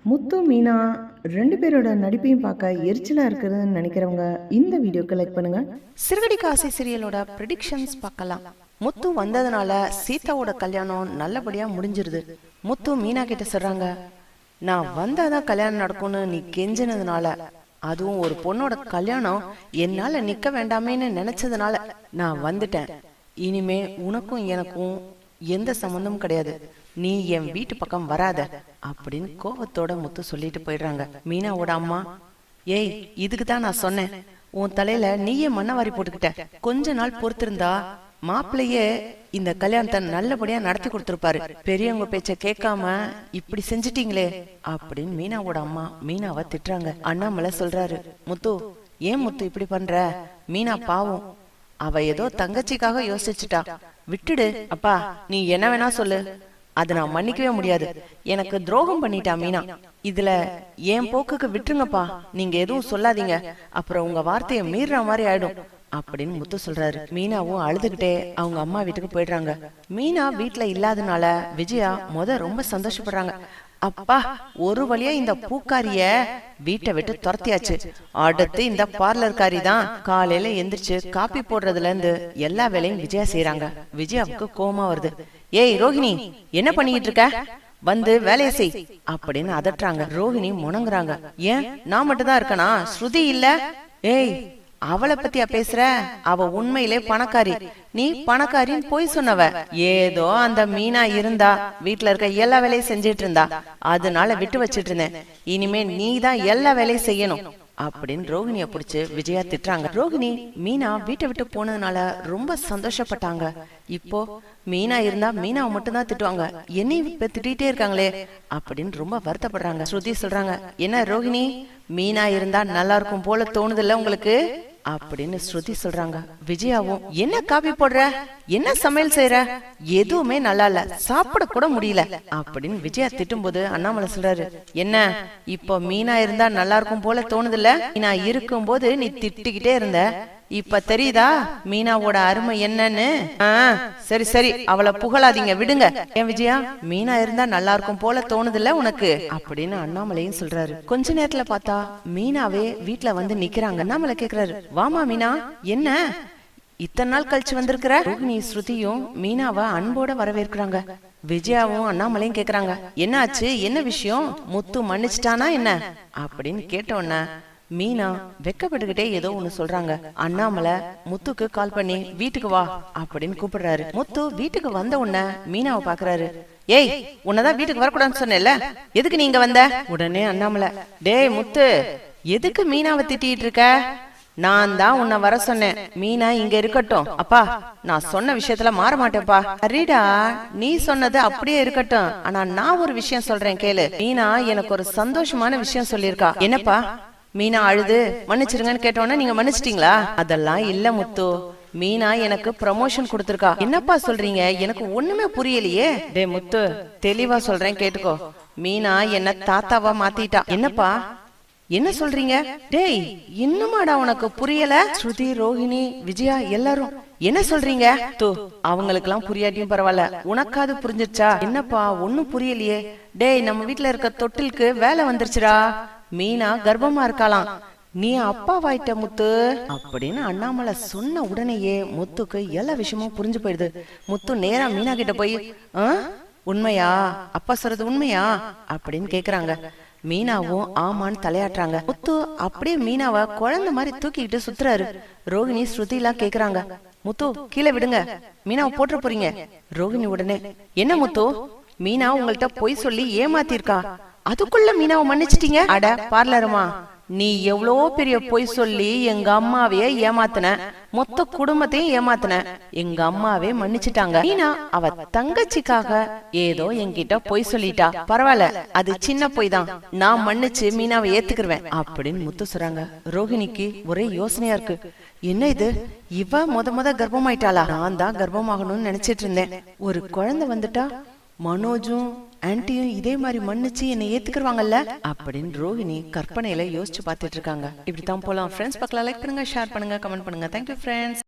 முத்து மீனா 2 பேரோட நடிப்பையும் பார்க்க எரிச்சலா இருக்குதுன்னு நினைக்கிறவங்க இந்த வீடியோக்கு லைக் பண்ணுங்க. சிறுகடி காசி சீரியலோட ப்ரெடிக்ஷன்ஸ் பார்க்கலாம். முத்து வந்ததுனால சீதாவோட கல்யாணம் நல்லபடியா முடிஞ்சிருது. முத்து மீனா கிட்ட சொல்றாங்க, நான் வந்தாதான் கல்யாணம் நடக்கும்னு நீ கெஞ்சினதுனால, அதுவும் ஒரு பொண்ணோட கல்யாணம் என்னால நிக்க வேண்டாமேன்னு நினைச்சதுனால நான் வந்துட்டேன். இனிமே உனக்கும் எனக்கும் எந்த சம்பந்தமும் கிடையாது, நீ என் வீட்டு பக்கம் வராத அப்படின்னு கோபத்தோட முத்து சொல்லிட்டு போயிடுறாங்க. மீனாவோட அம்மா, ஏய் இதுக்கு தான் நான் சொன்னேன், உன் தலையில நீயே மண்ணவாரி போட்டுக்கிட்ட, கொஞ்ச நாள் பொறுத்திருந்தா மாப்பிள்ளையே இந்த கல்யாணத்தை நல்லபடியா நடத்தி கொடுத்திருப்பாரு, பெரியவங்க பேச்ச கேட்காம இப்படி செஞ்சிட்டீங்களே அப்படின்னு மீனாவோட அம்மா மீனாவை திட்டுறாங்க. அண்ணாமலை சொல்றாரு, முத்து ஏன் முத்து இப்படி பண்ற, மீனா பாவம், அவ ஏதோ தங்கச்சிக்காக யோசிச்சுட்டா, விட்டுடு. அப்பா நீ என்ன வேணா சொல்லு, அதை நான் மன்னிக்கவே முடியாது, எனக்கு துரோகம் பண்ணிட்டா மீனா, இதுல என் போக்குக்கு விட்டுருங்கப்பா, நீங்க எதுவும் சொல்லாதீங்க, அப்புறம் உங்க வார்த்தையை மீறுற மாதிரி ஆயிடும் அப்படின்னு முத்து சொல்றாரு. மீனாவும் அழுதுகிட்டே அவங்க அம்மா வீட்டுக்கு போயிடுறாங்க. மீனா வீட்டுல இல்லாதனால விஜயா ரொம்ப சந்தோஷப்படுறாங்க. அப்பா ஒரு வழியா இந்த பூக்காரிய வீட்டை விட்டு துரத்தியாச்சு, அடுத்து இந்த பார்லர்காரி தான் காலையில எந்திரிச்சு காப்பி போடுறதுல இருந்து எல்லா வேலையும் விஜயா செய்யறாங்க. விஜயாவுக்கு கோவமா வருது. ஏய் ரோஹிணி என்ன பண்ணிட்டு இருக்க, வந்து வேலைய செய் அப்படின்னு அதட்டுறாங்க. ரோஹிணி முணங்குறாங்க. ஏன் நான் மட்டும் தான் இருக்கனா, ஸ்ருதி இல்ல? ஏய் அவளை பத்தியா பேசுற, அவ உண்மையிலே பணக்காரி, நீ பணக்காரின்னு போய் சொன்னவ, ஏதோ அந்த மீனா இருந்தா வீட்டுல இருக்க எல்லா வேலையும் செஞ்சிட்டு இருந்தா, அதனால விட்டு வச்சிட்டு இருந்தேன், இனிமே நீ தான் எல்லா வேலையும் செய்யணும் அப்படின்னு ரோஹிணிய புடிச்சு விஜயா திட்டுறாங்க. ரோஹிணி மீனா வீட்டை விட்டு போனதுனால ரொம்ப சந்தோஷப்பட்டாங்க. இப்போ மீனா இருந்தா மீனாவை மட்டும் தான் திட்டுவாங்க, என்னையும் இப்ப திட்டிகிட்டே இருக்காங்களே அப்படின்னு ரொம்ப வருத்தப்படுறாங்க. ஸ்ருதி சொல்றாங்க, என்ன ரோஹிணி மீனா இருந்தா நல்லா இருக்கும் போல தோணுதில்ல உங்களுக்கு அப்படின்னு ஸ்ருதி சொல்றாங்க. விஜயாவும், என்ன காபி போடுற, என்ன சமையல் செய்யற, எதுவுமே நல்லா இல்ல, சாப்பிட கூட முடியல அப்படின்னு விஜயா திட்டும் போது அண்ணாமலை சொல்றாரு, என்ன இப்போ மீனா இருந்தா நல்லா இருக்கும் போல தோணுதுல்ல, மீனா இருக்கும் போது நீ திட்டிக்கிட்டே இருந்த, இப்ப தெரியுதா மீனாவோட அருமை என்னன்னு? சரி சரி அவளை புகழாதீங்க விடுங்க. ஏன் விஜயா மீனா இருந்தா நல்லா இருக்கும் போல தோணுதுல்ல உனக்கு அப்படின்னு அண்ணாமலையும் சொல்றாரு. கொஞ்ச நேரத்துல பார்த்தா மீனாவே வீட்டுல வந்து நிக்கிறாங்க. அண்ணாமலை கேக்குறாரு, வாமா மீனா, என்ன இத்தனை நாள் கழிச்சு வந்திருக்கிற? ரோஹிணி ஸ்ருதியும் மீனாவை அன்போட வரவேற்கிறாங்க. விஜயாவும் அண்ணாமலையும் கேக்குறாங்க, என்ன ஆச்சு, என்ன விஷயம், முத்து மன்னிச்சிட்டானா என்ன அப்படின்னு கேட்டோன்ன மீனா வெக்கப்பட்டுக்கிட்டே ஏதோ ஒண்ணு சொல்றாங்க. அண்ணாமலை முத்துக்கு கால் பண்ணி வீட்டுக்கு வா அப்படின்னு கூப்பிடுறாரு. முத்து வீட்டுக்கு வந்த உடனே மீனாவை பாக்குறாரு. ஏய் உன்னதான் வீட்டுக்கு வரக்கூடாதுன்னு சொன்னேன்ல, எதுக்கு நீங்க வந்த? உடனே அண்ணாமலை, டேய் முத்து எதுக்கு மீனாவை திட்டிட்டு இருக்க, நான் தான் உன்னை வர சொன்னேன், மீனா இங்க இருக்கட்டும். அப்பா நான் சொன்ன விஷயத்துல மாற மாட்டேன்ப்பா. சரிடா நீ சொன்னது அப்படியே இருக்கட்டும், ஆனா நான் ஒரு விஷயம் சொல்றேன் கேளு. மீனா எனக்கு ஒரு சந்தோஷமான விஷயம் சொல்லியிருக்கா. என்னப்பா? மீனா அழுது மன்னிச்சிருங்கன்னு கேட்டோன்னா நீங்க மன்னிச்சிட்டீங்களா? அதெல்லாம் இல்ல முத்து, மீனா எனக்கு ப்ரமோஷன் கொடுத்திருக்கா. என்னப்பா சொல்றீங்க, எனக்கு ஒண்ணுமே புரியலையே. டே முத்து தெளிவா சொல்றேன் கேட்டுக்கோ, மீனா என்ன தாத்தாவா மாத்திட்டா. என்னப்பா என்ன சொல்றீங்க? டேய் இன்னுமாடா உனக்கு புரியல? ஸ்ருதி ரோஹிணி விஜயா எல்லாரும் என்ன சொல்றீங்க? அவங்களுக்கு எல்லாம் புரியாட்டியும் பரவாயில்ல, உனக்காவது புரிஞ்சிருச்சா? என்னப்பா ஒன்னும் புரியலையே. டேய் நம்ம வீட்டுல இருக்க தொட்டிலுக்கு வேலை வந்துருச்சுடா, மீனா கர்ப்பமா இருக்கலாம், நீ அப்பா வாயிட்ட முத்து அப்படின்னு அண்ணாமலை சொன்ன உடனேயே முத்துக்கு எல்லா விஷயமும் புரிஞ்சு போயிடுது. முத்து நேரா மீனா கிட்ட போய், உண்மையா, அப்பா சொல்றது உண்மையா அப்படின்னு கேக்குறாங்க. மீனாவும் ஆமான்னு தலையாட்டுறாங்க. முத்து அப்படியே மீனாவை குழந்தை மாதிரி தூக்கிக்கிட்டு சுத்துறாரு. ரோஹிணி ஸ்ருதி எல்லாம் கேக்குறாங்க, முத்து கீழே விடுங்க, மீனாவை போட்டு போறீங்க. ரோஹிணி உடனே, என்ன முத்து மீனா உங்கள்கிட்ட பொய் சொல்லி ஏமாத்திருக்கா, அதுக்குள்ள மீனாவை மன்னிச்சிட்டீங்க? அட பார்லருமா, நீ எவ்வளோ பெரிய பொய் சொல்லி எங்க அம்மாவையே ஏமாத்தின, மொத்த குடும்பத்தையும் ஏமாத்தின, எங்க அம்மாவே மன்னிச்சுட்டாங்க. மீனா அவ தங்கச்சிக்காக ஏதோ என்கிட்ட பொய் சொல்லிட்டா, பரவாயில்ல அது சின்ன பொய் தான், நான் மன்னிச்சு மீனாவை ஏத்துக்குருவேன் அப்படின்னு முத்து சொல்றாங்க. ரோஹிணிக்கு ஒரே யோசனையா இருக்கு, என்ன இது, இவ முத கர்ப்பமாயிட்டாளா? நான் தான் கர்ப்பமாகணும்னு நினைச்சிட்டு இருந்தேன், ஒரு குழந்தை வந்துட்டா மனோஜும் ஆன்டியும் இதே மாதிரி மன்னிச்சு என்னை ஏத்துக்குருவாங்கல்ல அப்படின்னு ரோஹிணி கற்பனையில யோசிச்சு பார்த்துட்டு இருக்காங்க. இப்படித்தான் போலாம் ஃப்ரெண்ட்ஸ். பார்க்கலாம், லைக் பண்ணுங்க, ஷேர் பண்ணுங்க, கமெண்ட் பண்ணுங்க. Thank you friends.